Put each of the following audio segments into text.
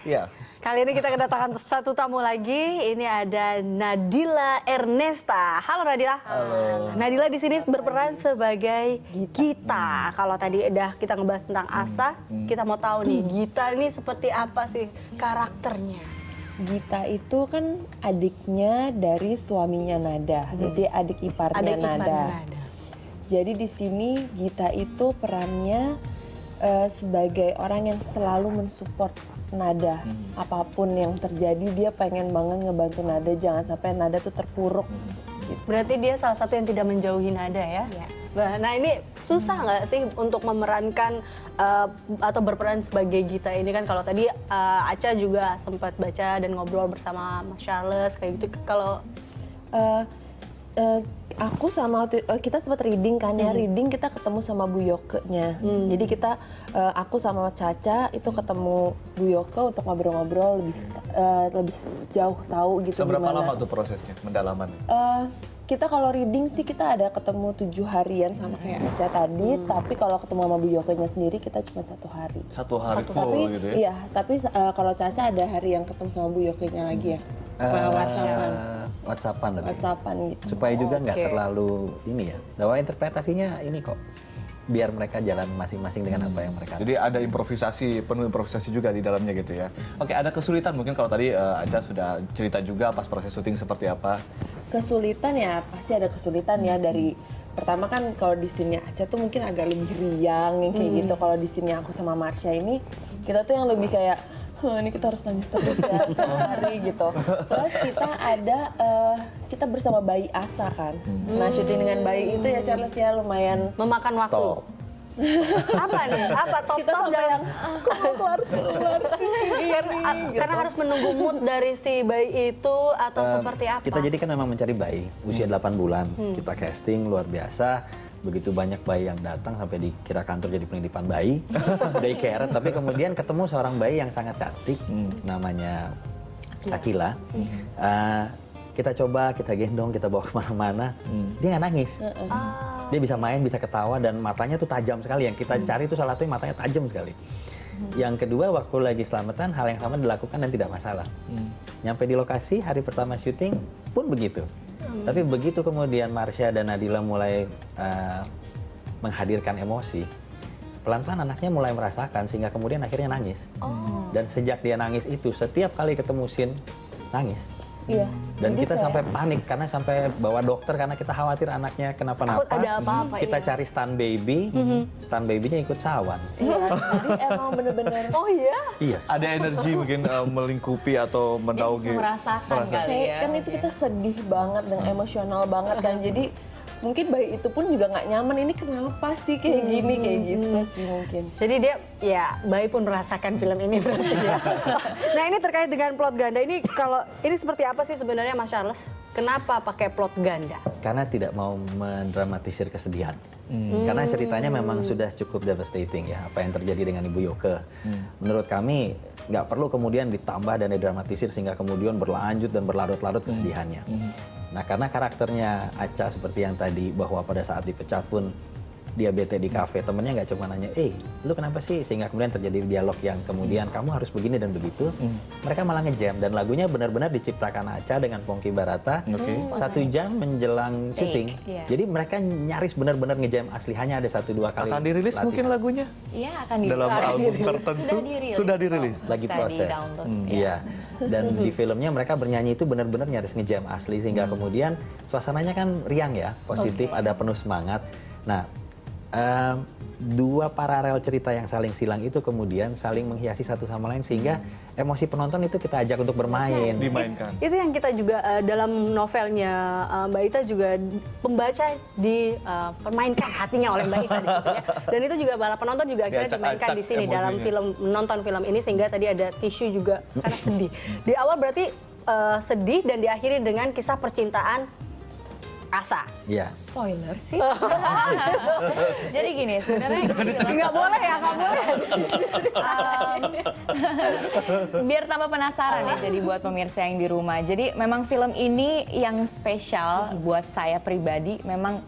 Iya. Kali ini kita kedatangan satu tamu lagi. Ini ada Nadila Ernesta. Halo Nadila. Halo. Nadila di sini berperan sebagai Gita. Kalau tadi udah kita ngebahas tentang Asa, kita mau tahu nih Gita ini seperti apa sih karakternya? Gita itu kan adiknya dari suaminya Nada, jadi adik iparnya Nada. Jadi di sini Gita itu perannya sebagai orang yang selalu mensupport Nada. Apapun yang terjadi dia pengen banget ngebantu Nada, jangan sampai Nada tuh terpuruk. Gitu. Berarti dia salah satu yang tidak menjauhi Nada ya? Iya. Nah ini susah nggak sih untuk memerankan atau berperan sebagai Gita ini kan? Kalau tadi Aca juga sempat baca dan ngobrol bersama Mas Charles kayak gitu. Kalau aku sama kita sempat reading kan ya, reading kita ketemu sama Bu Yoke-nya. Jadi kita aku sama Caca itu ketemu Bu Yoke untuk ngobrol-ngobrol lebih jauh tahu gitu. Seberapa gimana. lama tuh prosesnya, pendalamannya? Kita kalau reading sih kita ada ketemu 7 harian sama kayak Aca tadi, tapi kalau ketemu sama Bu Yoke-nya sendiri kita cuma 1 hari. 1 hari full Tapi gitu ya? iya, tapi kalau Caca ada hari yang ketemu sama Bu Yoke-nya lagi ya. WhatsAppan lebih. WhatsAppan gitu. Supaya juga nggak terlalu ini ya. Bahwa interpretasinya ini kok biar mereka jalan masing-masing dengan apa yang mereka. Jadi ada improvisasi, penuh improvisasi juga di dalamnya gitu ya. Oke, ada kesulitan mungkin kalau tadi Aca sudah cerita juga pas proses syuting seperti apa. Kesulitan ya pasti ada kesulitan ya dari pertama kan kalau di scene Aca tuh mungkin agak lebih riang yang kayak gitu. Kalau di scene aku sama Marsha ini kita tuh yang lebih kayak ini kita harus nangis terus ya tiap hari gitu. Terus kita ada kita bersama bayi Asa kan. Nah syuting dengan bayi itu ya Charles ya lumayan memakan waktu. Top. Apa nih? Apa top dalam keluar karena harus menunggu mood dari si bayi itu atau seperti apa? Kita jadi kan memang mencari bayi usia 8 bulan. Kita casting luar biasa. Begitu banyak bayi yang datang sampai dikira kantor jadi penitipan bayi, daycare. Tapi kemudian ketemu seorang bayi yang sangat cantik, namanya Akila. Kita coba, kita gendong, kita bawa kemana-mana. Dia nggak nangis. Dia bisa main, bisa ketawa, dan matanya tuh tajam sekali. Yang kita cari tuh salah satunya matanya tajam sekali. Yang kedua, waktu lagi selamatan, hal yang sama dilakukan dan tidak masalah. Nyampe di lokasi, hari pertama syuting pun begitu. Tapi begitu kemudian Marsha dan Nadila mulai menghadirkan emosi, pelan-pelan anaknya mulai merasakan sehingga kemudian akhirnya nangis. Dan sejak dia nangis itu, setiap kali ketemu scene, nangis. Iya. Dan Jadi kita kayak- sampai panik karena sampai bawa dokter karena kita khawatir anaknya kenapa-napa. Takut ada apa-apa, Kita iya. cari stun baby, stun babynya ikut sawan. Iya, jadi emang bener-bener Oh iya? Iya. Ada energi mungkin melingkupi atau menaungi. Dia bisa merasakan kali kayak ya. kan itu kita sedih banget dan emosional banget kan. Jadi mungkin bayi itu pun juga nggak nyaman, ini kenapa sih kayak gini, kayak gitu sih mungkin. Jadi dia, ya bayi pun merasakan film ini berarti ya. Nah ini terkait dengan plot ganda ini, kalau ini seperti apa sih sebenarnya Mas Charles? Kenapa pakai plot ganda? Karena tidak mau mendramatisir kesedihan. Karena ceritanya memang sudah cukup devastating ya, apa yang terjadi dengan Ibu Yoke. Menurut kami nggak perlu kemudian ditambah dan didramatisir sehingga kemudian berlanjut dan berlarut-larut kesedihannya. Nah karena karakternya Aca seperti yang tadi, bahwa pada saat dipecat pun dia bete di kafe, temennya nggak cuma nanya, lu kenapa sih? Sehingga kemudian terjadi dialog yang kemudian kamu harus begini dan begitu. Mereka malah ngejam, dan lagunya benar-benar diciptakan Aca dengan Pongki Barata 1 jam menjelang syuting. iya. Jadi mereka nyaris benar-benar ngejam asli, hanya ada 1-2 kali. Akan dirilis latihan. mungkin lagunya? Iya, akan Dalam album tertentu? Sudah dirilis. Sudah dirilis? Lagi Bisa proses. di-download. Iya. Dan di filmnya mereka bernyanyi itu benar-benar nyaris ngejam asli, sehingga kemudian suasananya kan riang ya, positif, ada penuh semangat. Nah, 2 paralel cerita yang saling silang itu kemudian saling menghiasi satu sama lain, sehingga emosi penonton itu kita ajak untuk bermain. Dimainkan. Itu yang kita juga dalam novelnya Mbak Ita juga pembaca dipermainkan hatinya oleh Mbak Ita di situ ya. Dan itu juga para penonton juga akhirnya dimainkan di sini dalam film, menonton film ini, sehingga tadi ada tisu juga karena sedih. Di awal berarti sedih dan diakhiri dengan kisah percintaan Asa. Iya. Spoiler sih. Jadi gini, sebenarnya Nggak boleh ya, nggak boleh. biar tambah penasaran nih jadi buat pemirsa yang di rumah. Jadi memang film ini yang spesial buat saya pribadi, memang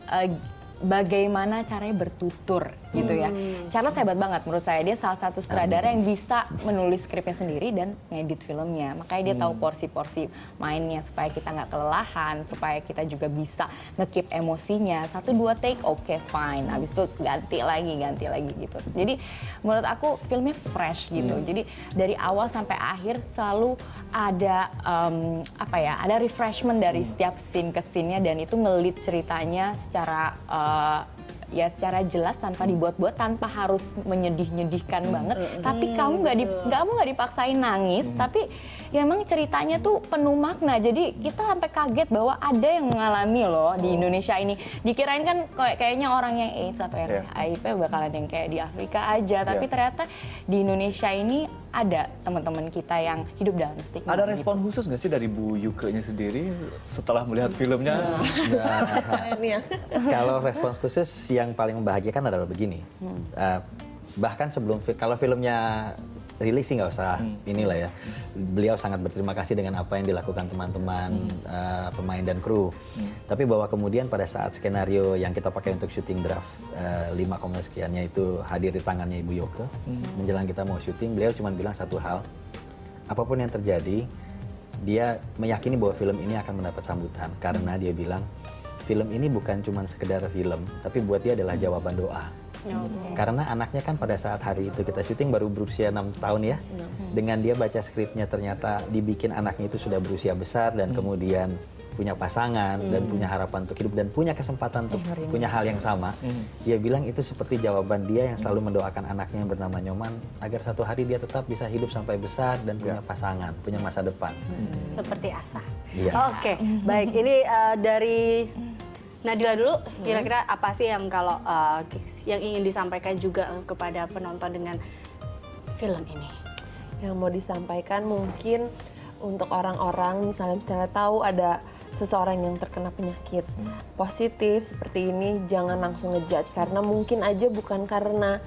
bagaimana caranya bertutur gitu ya. Charles hebat banget menurut saya, dia salah satu sutradara yang bisa menulis skripnya sendiri dan ngedit filmnya. Makanya dia tahu porsi-porsi mainnya supaya kita nggak kelelahan, supaya kita juga bisa nge-keep emosinya. 1, 2 take, oke, fine. Habis itu ganti lagi gitu. Jadi menurut aku filmnya fresh gitu. Jadi dari awal sampai akhir selalu ada ada refreshment dari setiap scene ke scene-nya, dan itu ngelit ceritanya secara secara jelas tanpa dibuat-buat, tanpa harus menyedih-nyedihkan banget. Tapi kamu nggak dipaksain nangis, tapi ya emang ceritanya tuh penuh makna. Jadi kita sampai kaget bahwa ada yang mengalami loh di Indonesia ini. Dikirain kan kayaknya orang yang AIDS atau yang HIV bakalan yang kayak di Afrika aja, tapi ternyata di Indonesia ini ada teman-teman kita yang hidup dalam stigma. Ada respon khusus nggak sih dari Bu Yuke-nya sendiri setelah melihat filmnya? Kalau respons khusus yang paling membahagiakan adalah begini. Bahkan sebelum kalau filmnya rilis sih nggak usah inilah ya. Beliau sangat berterima kasih dengan apa yang dilakukan teman-teman pemain dan kru. Tapi bahwa kemudian pada saat skenario yang kita pakai untuk syuting draft 5, sekiannya itu hadir di tangannya Ibu Yoke, menjelang kita mau syuting, beliau cuma bilang satu hal, apapun yang terjadi, dia meyakini bahwa film ini akan mendapat sambutan karena dia bilang film ini bukan cuma sekedar film, tapi buat dia adalah jawaban doa. Karena anaknya kan pada saat hari itu kita syuting baru berusia 6 tahun ya. Dengan dia baca skripnya ternyata dibikin anaknya itu sudah berusia besar dan kemudian punya pasangan dan punya harapan untuk hidup dan punya kesempatan untuk punya hal yang sama. Dia bilang itu seperti jawaban dia yang selalu mendoakan anaknya yang bernama Nyoman agar satu hari dia tetap bisa hidup sampai besar dan punya pasangan, punya masa depan. Seperti Asa. Iya. Oke, baik. Ini dari Nadila dulu, kira-kira apa sih yang kalau yang ingin disampaikan juga kepada penonton dengan film ini? Yang mau disampaikan mungkin untuk orang-orang misalnya tahu ada seseorang yang terkena penyakit positif seperti ini, jangan langsung ngejudge karena mungkin aja bukan karena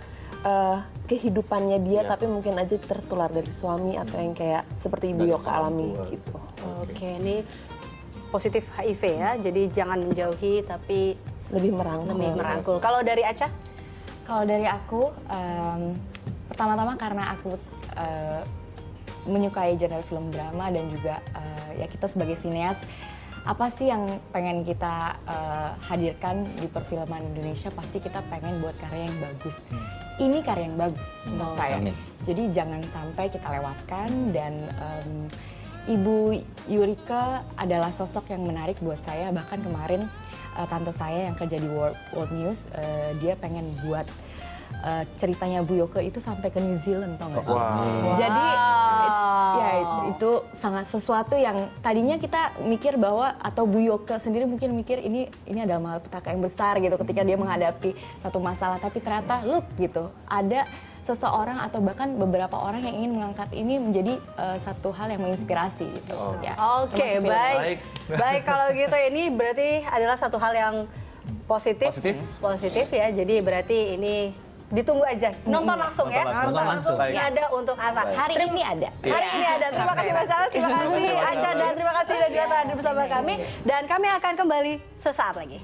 kehidupannya dia, tapi mungkin aja tertular dari suami atau yang kayak seperti Ibu Yoke alami gitu. Oke, ini positif HIV ya, jadi jangan menjauhi tapi Lebih merangkul. Kalau dari Aca? Kalau dari aku, pertama-tama karena aku menyukai genre film drama dan juga ya kita sebagai sineas, apa sih yang pengen kita hadirkan di perfilman Indonesia, pasti kita pengen buat karya yang bagus. Ini karya yang bagus menurut saya. Jadi jangan sampai kita lewatkan, dan Ibu Yurika adalah sosok yang menarik buat saya. Bahkan kemarin tante saya yang kerja di World News, dia pengen buat ceritanya Bu Yoke itu sampai ke New Zealand, tau nggak? Jadi itu sangat sesuatu yang tadinya kita mikir bahwa, atau Bu Yoke sendiri mungkin mikir ini adalah malapetaka yang besar gitu ketika dia menghadapi satu masalah, tapi ternyata look gitu, ada seseorang atau bahkan beberapa orang yang ingin mengangkat ini menjadi satu hal yang menginspirasi gitu. Oke, baik. Baik, kalau gitu ini berarti adalah satu hal yang positif ya. Jadi berarti ini ditunggu aja, nonton langsung ya. Nonton langsung. Ini ada untuk Asa. Hari ini ada. Hari ini ada. Terima kasih Mas Charles, terima kasih Aca, dan terima kasih Nadila telah hadir bersama kami. Dan kami akan kembali sesaat lagi.